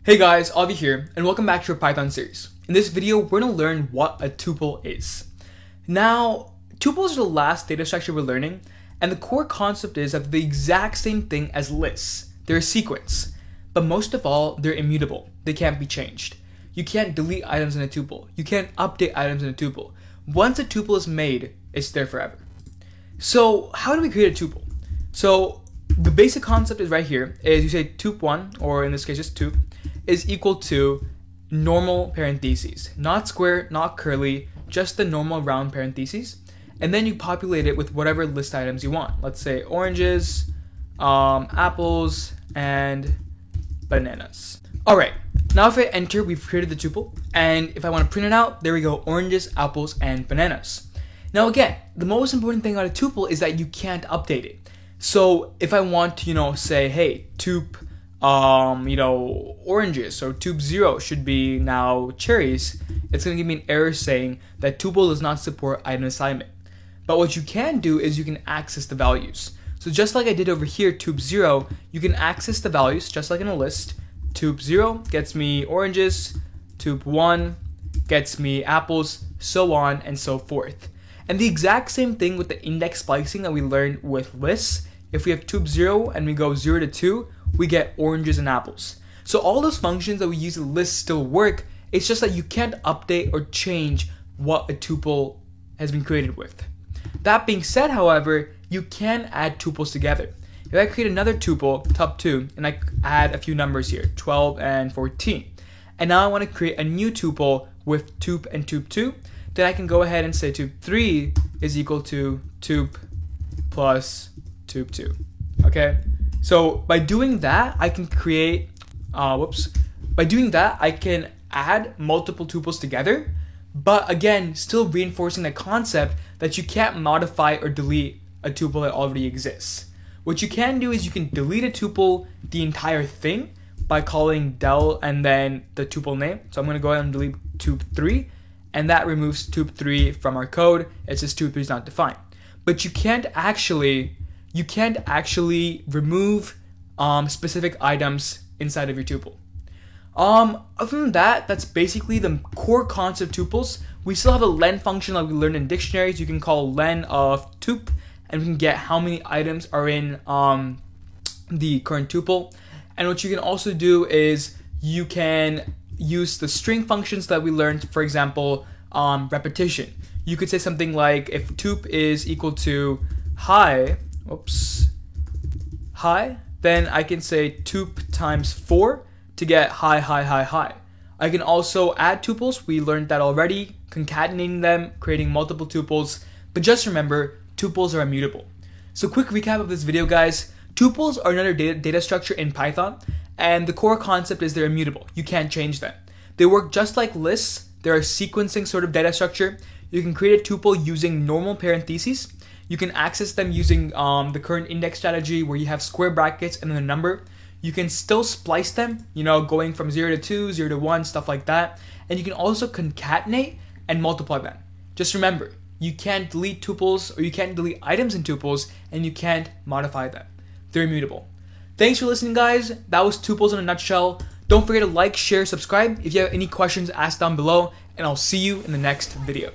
Hey guys, Avi here, and welcome back to our Python series. In this video, we're going to learn what a tuple is. Now, tuples are the last data structure we're learning, and the core concept is that they're the exact same thing as lists. They're a sequence, but most of all, they're immutable. They can't be changed. You can't delete items in a tuple. You can't update items in a tuple. Once a tuple is made, it's there forever. So, how do we create a tuple? So, the basic concept is right here, is you say tup1, or in this case just tup, is equal to normal parentheses. Not square, not curly, just the normal round parentheses. And then you populate it with whatever list items you want. Let's say oranges, apples, and bananas. Alright, now if I enter, we've created the tuple. And if I want to print it out, there we go, oranges, apples, and bananas. Now again, the most important thing about a tuple is that you can't update it. So if I want to, say, hey, tup, oranges, so tup0 should be now cherries, it's going to give me an error saying that tuple does not support item assignment. But what you can do is you can access the values. So just like I did over here, tup0, you can access the values just like in a list. Tup0 gets me oranges, tup1 gets me apples, so on and so forth. And the exact same thing with the index splicing that we learned with lists. If we have tup0 and we go 0 to 2, we get oranges and apples. So all those functions that we use in lists still work. It's just that you can't update or change what a tuple has been created with. That being said, however, you can add tuples together. If I create another tuple, tup2, and I add a few numbers here, 12 and 14, and now I want to create a new tuple with tup and tup2, then I can go ahead and say tup3 is equal to tup plus tup2. Okay? So by doing that, I can create, by doing that, I can add multiple tuples together, but again, still reinforcing the concept that you can't modify or delete a tuple that already exists. What you can do is you can delete a tuple, the entire thing, by calling del and then the tuple name. So I'm going to go ahead and delete tup3, and that removes tup3 from our code. It says tup3 is not defined. But you can't actually remove specific items inside of your tuple. Other than that, that's basically the core concept of tuples. We still have a len function like we learned in dictionaries. You can call len of tup, and we can get how many items are in the current tuple. And what you can also do is you can use the string functions that we learned, for example, repetition. You could say something like if tup is equal to hi, then I can say tup times 4 to get hi. I can also add tuples. We learned that already, concatenating them, creating multiple tuples. But just remember, tuples are immutable. So quick recap of this video, guys. Tuples are another data structure in Python, and the core concept is they're immutable. You can't change them. They work just like lists. They're a sequencing sort of data structure. You can create a tuple using normal parentheses. You can access them using the current index strategy where you have square brackets and then a number. You can still splice them, going from 0 to 2, 0 to 1, stuff like that. And you can also concatenate and multiply them. Just remember, you can't delete tuples or you can't delete items in tuples, and you can't modify them. They're immutable. Thanks for listening, guys. That was tuples in a nutshell. Don't forget to like, share, subscribe. If you have any questions, ask down below, and I'll see you in the next video.